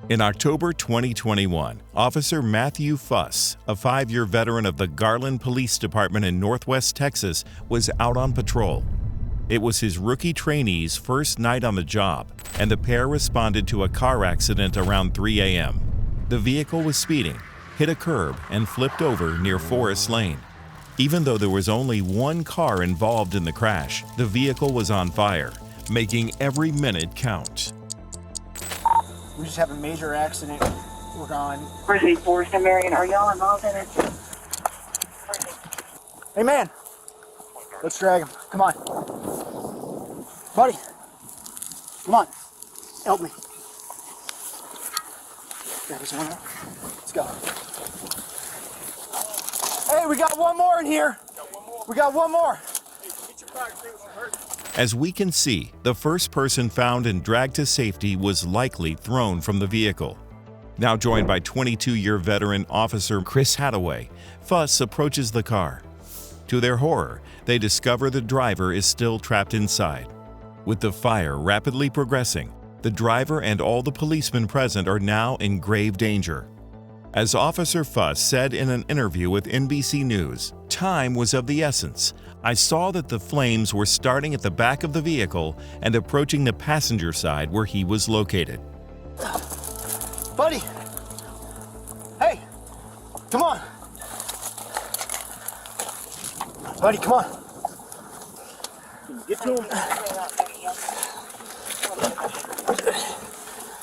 In October 2021, Officer Matthew Fuss, a 5-year veteran of the Garland Police Department in Northwest Texas, was out on patrol. It was his rookie trainee's first night on the job, and the pair responded to a car accident around 3 a.m. The vehicle was speeding, hit a curb, and flipped over near Forest Lane. Even though there was only one car involved in the crash, the vehicle was on fire, making every minute count. We just have a major accident. We're gone. Bridget Forest and Marion, are y'all involved in it? Hey man, let's drag him. Come on. Buddy, come on. Help me. Grab this one up. Let's go. Hey, we got one more in here. We got one more. As we can see, the first person found and dragged to safety was likely thrown from the vehicle. Now joined by 22-year veteran Officer Chris Hadaway, Fuss approaches the car. To their horror, they discover the driver is still trapped inside. With the fire rapidly progressing, the driver and all the policemen present are now in grave danger. As Officer Fuss said in an interview with NBC News, time was of the essence. I saw that the flames were starting at the back of the vehicle and approaching the passenger side where he was located. Buddy, hey, come on. Buddy, come on. Get to him.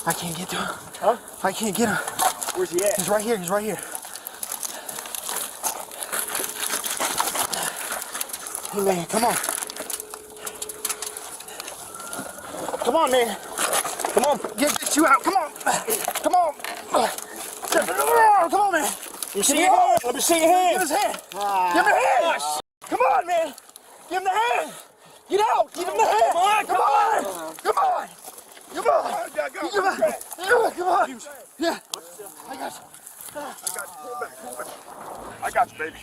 I can't get to him. Huh? I can't get him. Where's he at? He's right here, he's right here. Hey man, come on. Come on, man. Come on, get you out. Come on. Come on. Come on, man. Let me see your hand. Let me see your hand. Give his hand. Give him the hand. Come on, man. Give him the hand. Get out. Give him the hand. Come on. Come on. Come on. Come on. Come on. Yeah. I got you. I got you, baby.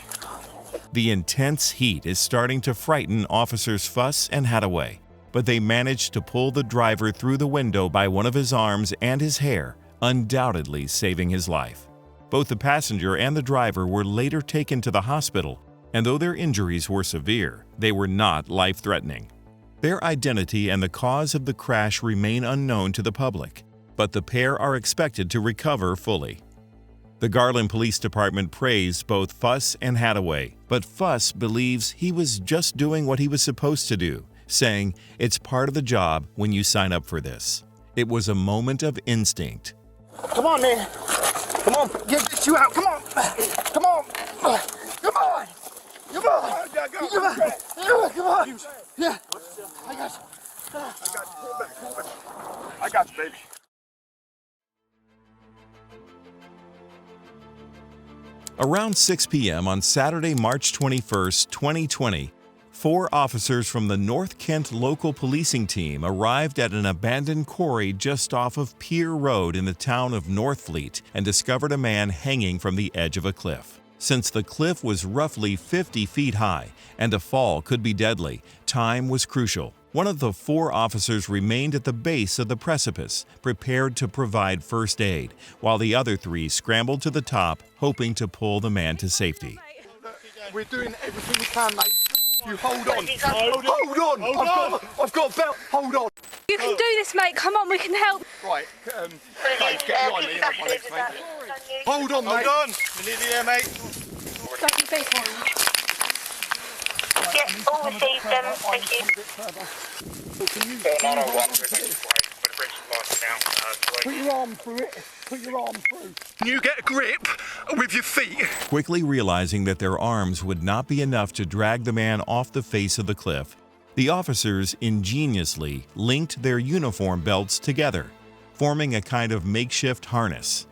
The intense heat is starting to frighten Officers Fuss and Hadaway, but they managed to pull the driver through the window by one of his arms and his hair, undoubtedly saving his life. Both the passenger and the driver were later taken to the hospital, and though their injuries were severe, they were not life-threatening. Their identity and the cause of the crash remain unknown to the public, but the pair are expected to recover fully. The Garland Police Department praised both Fuss and Hadaway, but Fuss believes he was just doing what he was supposed to do, saying, "It's part of the job when you sign up for this." It was a moment of instinct. Come on, man. Come on. Get you out. Come on. Come on. Come on. Come on. Come on. Come on. Yeah. I got you. I got you, baby. Around 6 p.m. on Saturday, March 21, 2020, 4 officers from the North Kent local policing team arrived at an abandoned quarry just off of Pier Road in the town of Northfleet and discovered a man hanging from the edge of a cliff. Since the cliff was roughly 50 feet high and a fall could be deadly, time was crucial. One of the 4 officers remained at the base of the precipice, prepared to provide first aid, while the other 3 scrambled to the top, hoping to pull the man to safety. We're doing everything we can, mate. You hold on. Hold on. I've got a belt. Hold on. You can do this, mate. Come on, we can help. Right. Dave, get you on me. My legs, mate. Hold on, mate. Hold on. We need you there, mate. Don't you think so? Yes, all received them. Thank you. Put your arm through it. Put your arm through. Can you get a grip with your feet? Quickly realizing that their arms would not be enough to drag the man off the face of the cliff, the officers ingeniously linked their uniform belts together, forming a kind of makeshift harness.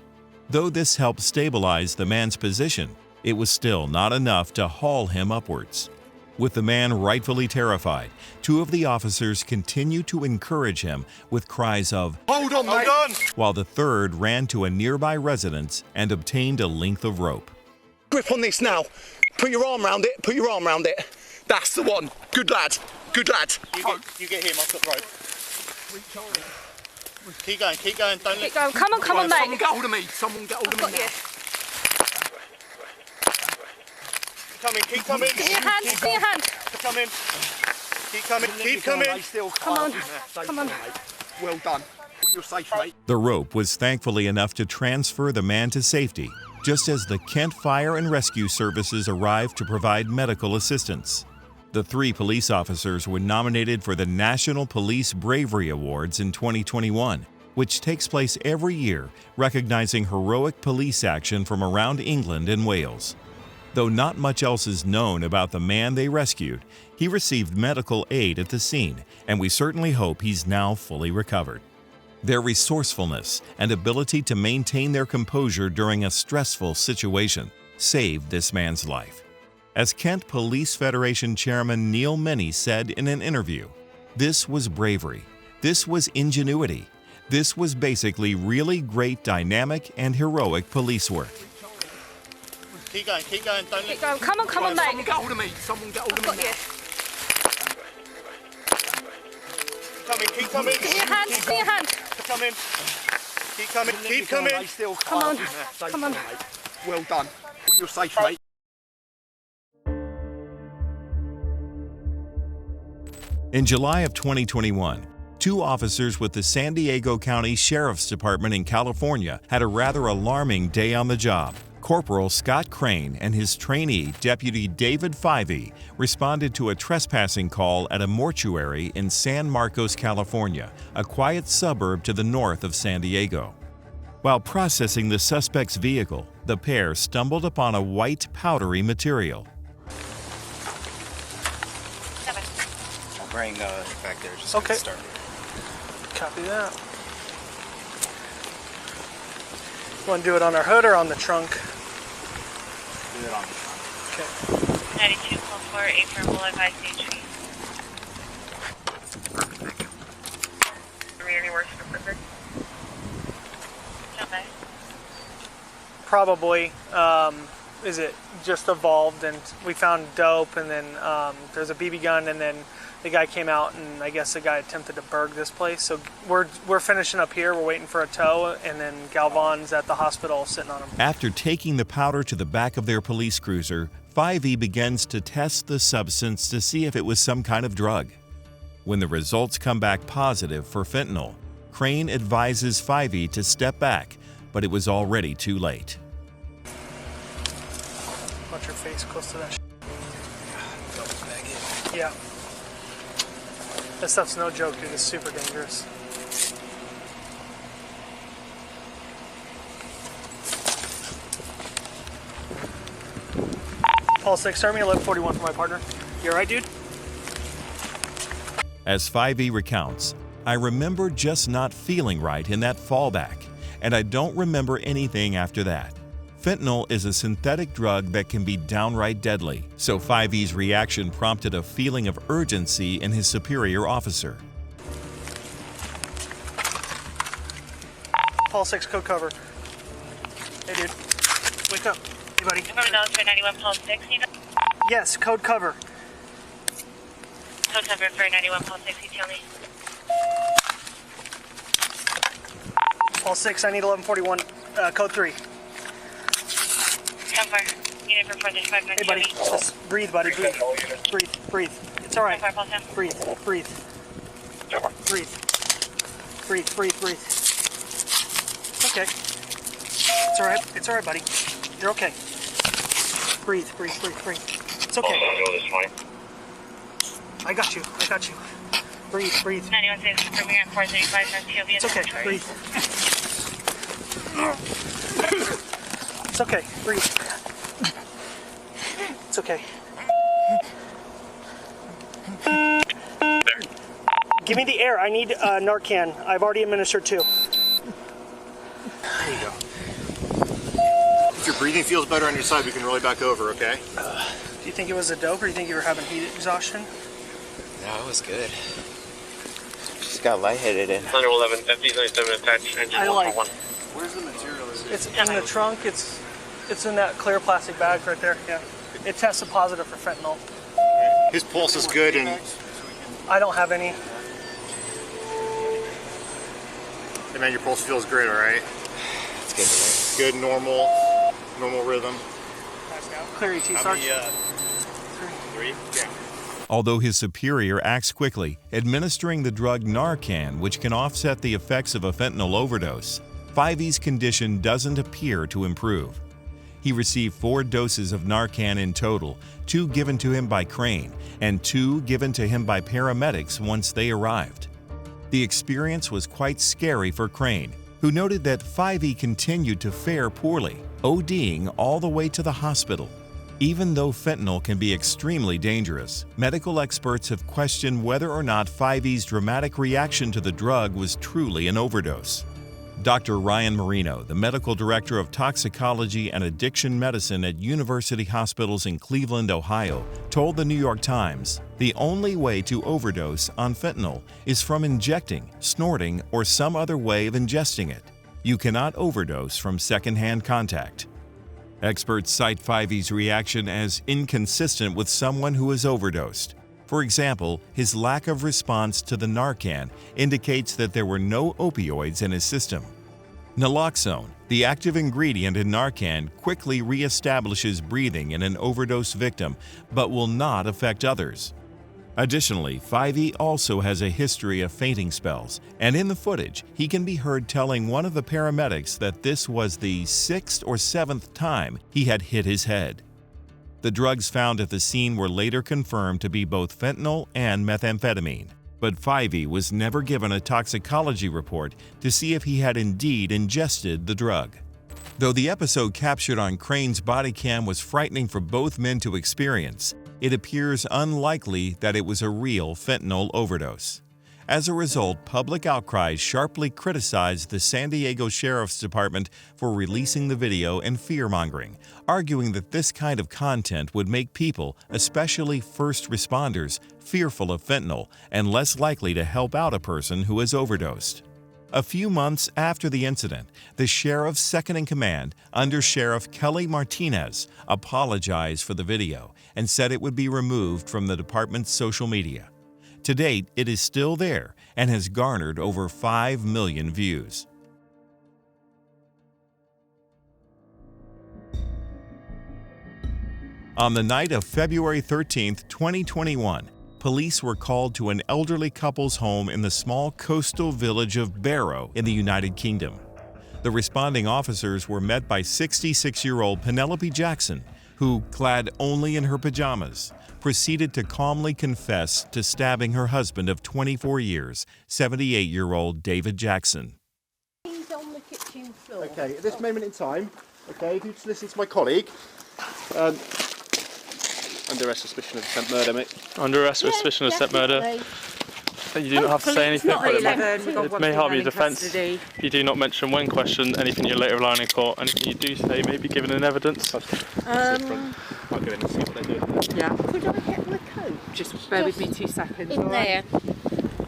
Though this helped stabilize the man's position, it was still not enough to haul him upwards. With the man rightfully terrified, two of the officers continued to encourage him with cries of, Hold on, mate. Hold on. while the third ran to a nearby residence and obtained a length of rope. Grip on this now. Put your arm round it. Put your arm round it. That's the one. Good lad. Good lad. You get him, I've got rope. Keep going, don't Keep going. Come on, Someone mate. get hold of me. Someone get hold of me Got now. you. keep coming. Give me your hand. Give me your hand. Keep coming. Come on. Come on. Well done. You're safe, mate. The rope was thankfully enough to transfer the man to safety, just as the Kent Fire and Rescue Services arrived to provide medical assistance. The three police officers were nominated for the National Police Bravery Awards in 2021, which takes place every year, recognizing heroic police action from around England and Wales. Though not much else is known about the man they rescued, he received medical aid at the scene, and we certainly hope he's now fully recovered. Their resourcefulness and ability to maintain their composure during a stressful situation saved this man's life. As Kent Police Federation Chairman Neil Menney said in an interview, "This was bravery. This was ingenuity. This was basically really great, dynamic, and heroic police work." Keep going, don't Keep going. Come on, Someone mate. get hold of me. Someone get hold of Got me you. now. keep coming. Give me your hand. Give me your hand. Keep coming. Come on. Come on. Well done. You're safe, mate. In July of 2021, two officers with the San Diego County Sheriff's Department in California had a rather alarming day on the job. Corporal Scott Crane and his trainee, Deputy David Fyvie, responded to a trespassing call at a mortuary in San Marcos, California, a quiet suburb to the north of San Diego. While processing the suspect's vehicle, the pair stumbled upon a white powdery material. I'll bring back there just Okay. get started. Copy that. Want to do it on our hood or on the trunk? Do it on the front. Okay. 92 call for April will advise HV. Any worse specific? Okay. Probably. Is it just evolved and we found dope and then there's a BB gun and then the guy came out and I guess the guy attempted to burg this place. So we're finishing up here. We're waiting for a tow and then Galvan's at the hospital sitting on him. After taking the powder to the back of their police cruiser, Fyvie begins to test the substance to see if it was some kind of drug. When the results come back positive for fentanyl, Crane advises Fyvie to step back, but it was already too late. Watch your face close to that. Yeah. That stuff's no joke, dude. It's super dangerous. Paul 6, start me 1141 for my partner. You alright, dude? As Fyvie recounts, "I remember just not feeling right in that fallback, and I don't remember anything after that." Fentanyl is a synthetic drug that can be downright deadly, so Fyvie's reaction prompted a feeling of urgency in his superior officer. Paul 6, code cover. Hey, dude. Wake up. Hey, buddy. From military 91 Paul 6, you know? Yes, code cover. Code cover for 91 Paul 6, you tell me. Paul 6, I need 1141, code 3. Come for. Unit for 435 Hey, buddy. Just breathe, buddy. Breathe. Breathe. Breathe. It's alright. Come for, Paul 10. Breathe. Breathe. Breathe. Breathe. Breathe. Breathe. It's okay. It's alright. It's alright, buddy. You're okay. Breathe. Breathe. Breathe. Breathe. It's okay. I got you. I got you. Breathe. Breathe. 91 6, from here at 435 North TOV. It's okay. Breathe. It's okay. Breathe. It's okay. Give me the air. I need Narcan. I've already administered 2. There you go. If your breathing feels better on your side, we can really back over, okay? Do you think it was a dope, or do you think you were having heat exhaustion? No, it was good. Just got lightheaded and. 111, 5097 attached, engine I like- 141. Where's the material? It's in the trunk. It's in that clear plastic bag right there. Yeah. It tested positive for fentanyl. His pulse is good and. I don't have any. Hey man, your pulse feels great, all right? It's good. Good, normal rhythm. Clear ET, Sarge. Three? Yeah. Although his superior acts quickly, administering the drug Narcan, which can offset the effects of a fentanyl overdose, 5E's condition doesn't appear to improve. He received 4 doses of Narcan in total, 2 given to him by Crane, and 2 given to him by paramedics once they arrived. The experience was quite scary for Crane, who noted that 5E continued to fare poorly, ODing all the way to the hospital. Even though fentanyl can be extremely dangerous, medical experts have questioned whether or not 5E's dramatic reaction to the drug was truly an overdose. Dr. Ryan Marino, the medical director of toxicology and addiction medicine at University Hospitals in Cleveland, Ohio, told the New York Times, "The only way to overdose on fentanyl is from injecting, snorting, or some other way of ingesting it. You cannot overdose from secondhand contact." Experts cite 5E's reaction as inconsistent with someone who has overdosed. For example, his lack of response to the Narcan indicates that there were no opioids in his system. Naloxone, the active ingredient in Narcan, quickly reestablishes breathing in an overdose victim, but will not affect others. Additionally, 5E also has a history of fainting spells, and in the footage, he can be heard telling one of the paramedics that this was the 6th or 7th time he had hit his head. The drugs found at the scene were later confirmed to be both fentanyl and methamphetamine, but 5E was never given a toxicology report to see if he had indeed ingested the drug. Though the episode captured on Crane's body cam was frightening for both men to experience, it appears unlikely that it was a real fentanyl overdose. As a result, public outcries sharply criticized the San Diego Sheriff's Department for releasing the video and fear-mongering, arguing that this kind of content would make people, especially first responders, fearful of fentanyl and less likely to help out a person who has overdosed. A few months after the incident, the sheriff's second-in-command, Under Sheriff Kelly Martinez, apologized for the video and said it would be removed from the department's social media. To date, it is still there and has garnered over 5 million views. On the night of February 13, 2021, police were called to an elderly couple's home in the small coastal village of Barrow in the United Kingdom. The responding officers were met by 66-year-old Penelope Jackson, who, clad only in her pajamas, proceeded to calmly confess to stabbing her husband of 24 years, 78-year-old David Jackson. He's on the kitchen floor. Okay, at this moment in time, okay, if you just listen to my colleague, under arrest suspicion of attempt murder, mate. Under arrest with suspicion of attempt murder. Definitely. You do not have to say anything. Not but 11. it may harm your defence if you do not mention when questioned anything you later rely on in court. Anything you do say may be given in evidence. I'll go in and see what they do. Yeah. Could I get my coat? Just bear with me 2 seconds. In there.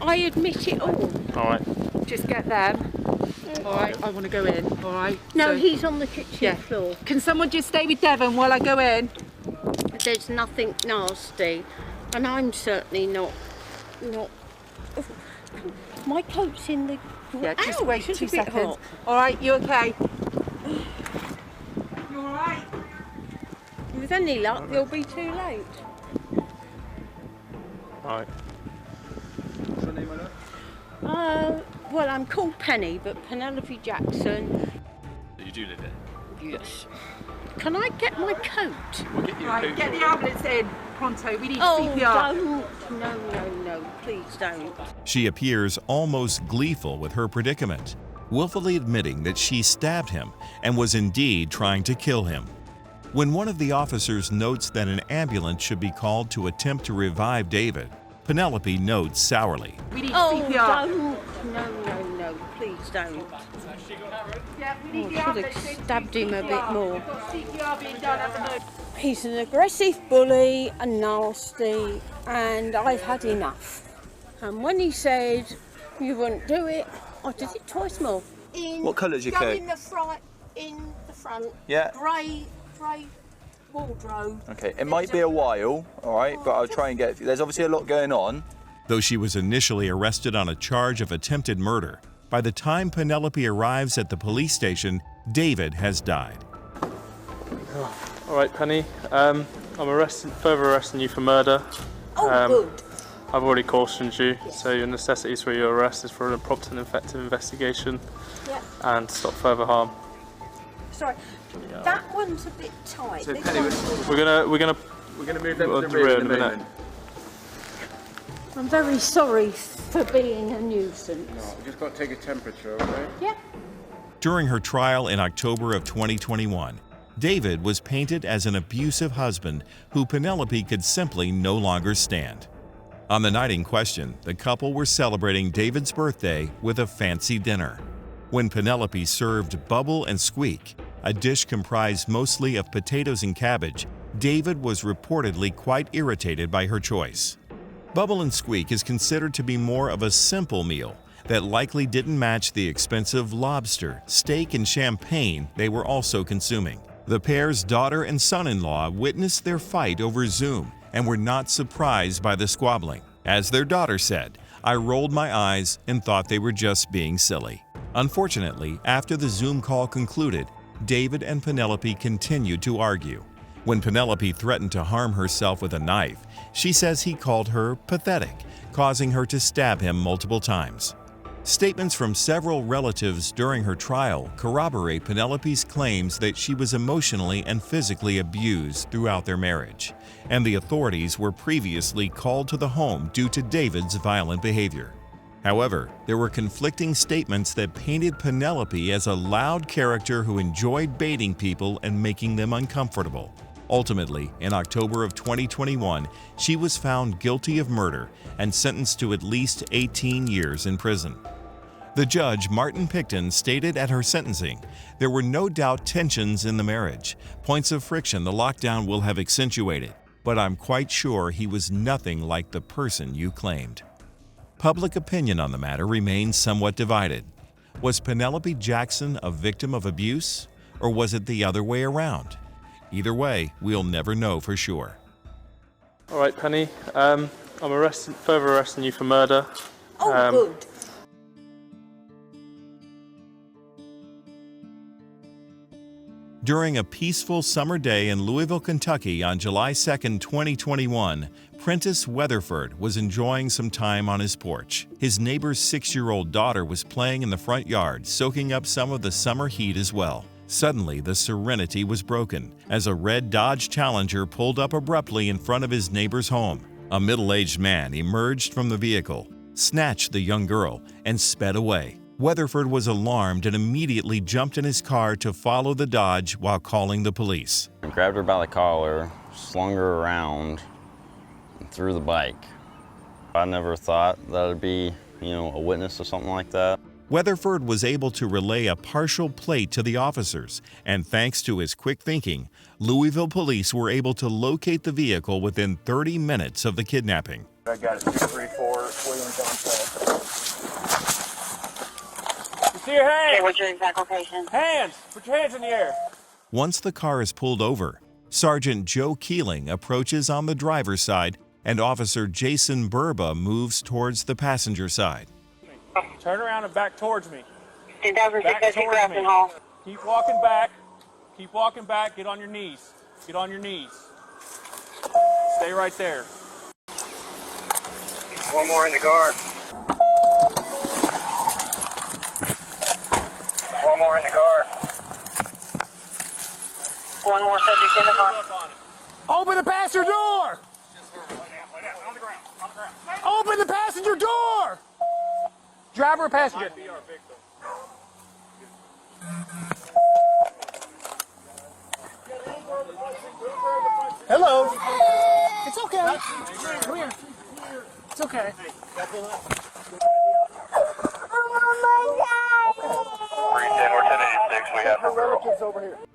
I admit it all. All right. Just get them. All right, I want to go in. All right. No, So- he's on the kitchen floor. Can someone just stay with Devon while I go in? There's nothing nasty, and I'm certainly not. My coat's in the. Yeah, just Ow, wait it's 2 a bit seconds. hot. All right, you okay? You all right? With any luck, you'll be too late. All right. What's your name, my love? Well, I'm called Penny, but Penelope Jackson. You do live here. Yes. Can I get my coat? We'll get you Right, get the ambulance in. Pronto, we need Oh, CPR. don't. No, please don't. She appears almost gleeful with her predicament, willfully admitting that she stabbed him and was indeed trying to kill him. When one of the officers notes that an ambulance should be called to attempt to revive David, Penelope notes sourly. We need Oh, CPR. don't. No, please don't. Yeah, we need I the should ambulance have in. stabbed him a bit more. We've got CPR being done at the moment. He's an aggressive bully and nasty, and I've had enough. And when he said you wouldn't do it, I did it twice more. What colour's your coat? In the front. Yeah. Grey wardrobe. Okay, it might be a while, all right, but I'll try and get. There's obviously a lot going on. Though she was initially arrested on a charge of attempted murder, by the time Penelope arrives at the police station, David has died. All right, Penny. I'm further arresting you for murder. Good. I've already cautioned you, so your necessities for your arrest is for an prompt and effective investigation and stop further harm. Sorry, that one's a bit tight. So This Penny, one's- We're gonna We're going to move them to the rear in a minute. I'm very sorry for being a nuisance. We just got to take a temperature, okay? Yeah. During her trial in October of 2021, David was painted as an abusive husband who Penelope could simply no longer stand. On the night in question, the couple were celebrating David's birthday with a fancy dinner. When Penelope served Bubble and Squeak, a dish comprised mostly of potatoes and cabbage, David was reportedly quite irritated by her choice. Bubble and Squeak is considered to be more of a simple meal that likely didn't match the expensive lobster, steak, and champagne they were also consuming. The pair's daughter and son-in-law witnessed their fight over Zoom and were not surprised by the squabbling. As their daughter said, "I rolled my eyes and thought they were just being silly." Unfortunately, after the Zoom call concluded, David and Penelope continued to argue. When Penelope threatened to harm herself with a knife, she says he called her pathetic, causing her to stab him multiple times. Statements from several relatives during her trial corroborate Penelope's claims that she was emotionally and physically abused throughout their marriage, and the authorities were previously called to the home due to David's violent behavior. However, there were conflicting statements that painted Penelope as a loud character who enjoyed baiting people and making them uncomfortable. Ultimately, in October of 2021, she was found guilty of murder and sentenced to at least 18 years in prison. The judge, Martin Picton, stated at her sentencing, "There were no doubt tensions in the marriage, points of friction the lockdown will have accentuated, but I'm quite sure he was nothing like the person you claimed." Public opinion on the matter remains somewhat divided. Was Penelope Jackson a victim of abuse, or was it the other way around? Either way, we'll never know for sure. All right, Penny. I'm further arresting you for murder. Good. During a peaceful summer day in Louisville, Kentucky on July 2, 2021, Prentice Weatherford was enjoying some time on his porch. His neighbor's 6-year-old daughter was playing in the front yard, soaking up some of the summer heat as well. Suddenly, the serenity was broken as a red Dodge Challenger pulled up abruptly in front of his neighbor's home. A middle-aged man emerged from the vehicle, snatched the young girl, and sped away. Weatherford was alarmed and immediately jumped in his car to follow the Dodge while calling the police. I grabbed her by the collar, slung her around, and threw the bike. I never thought that I'd be, a witness to something like that. Weatherford was able to relay a partial plate to the officers, and thanks to his quick thinking, Louisville police were able to locate the vehicle within 30 minutes of the kidnapping. I got it, 234 William John. See your hands! Okay, what's your exact location? Hands! Put your hands in the air. Once the car is pulled over, Sergeant Joe Keeling approaches on the driver's side and Officer Jason Burba moves towards the passenger side. Turn around and back towards me. 2060 Grafton Hall. Keep walking back. Keep walking back. Get on your knees. Get on your knees. Stay right there. One more in the car. One more in the car. One more subject in the car. Open the passenger door! Open the passenger door! Driver or passenger? Hello. It's okay. Come here. It's okay. We're 1086. We have her girl.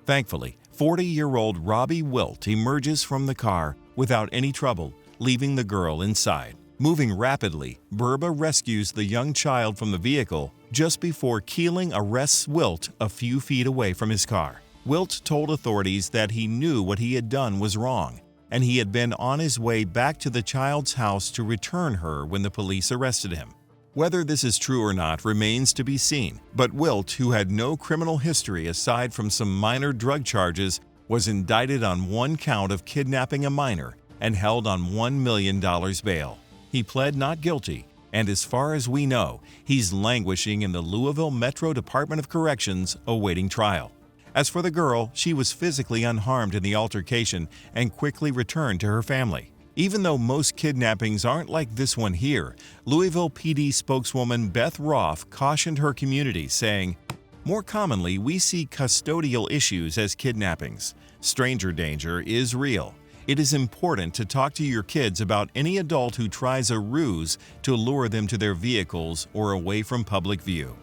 Thankfully, 40-year-old Robbie Wilt emerges from the car without any trouble, leaving the girl inside. Moving rapidly, Burba rescues the young child from the vehicle just before Keeling arrests Wilt a few feet away from his car. Wilt told authorities that he knew what he had done was wrong, and he had been on his way back to the child's house to return her when the police arrested him. Whether this is true or not remains to be seen, but Wilt, who had no criminal history aside from some minor drug charges, was indicted on one count of kidnapping a minor and held on $1 million bail. He pled not guilty, and as far as we know, he's languishing in the Louisville Metro Department of Corrections awaiting trial. As for the girl, she was physically unharmed in the altercation and quickly returned to her family. Even though most kidnappings aren't like this one here, Louisville PD spokeswoman Beth Roth cautioned her community, saying, "More commonly, we see custodial issues as kidnappings. Stranger danger is real. It is important to talk to your kids about any adult who tries a ruse to lure them to their vehicles or away from public view."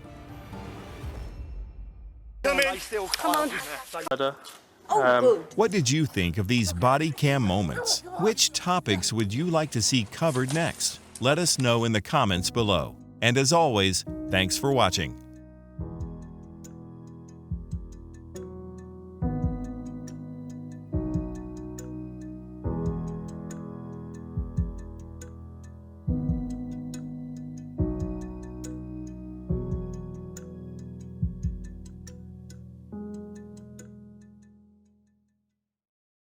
Come on. What did you think of these body cam moments? Which topics would you like to see covered next? Let us know in the comments below. And as always, thanks for watching.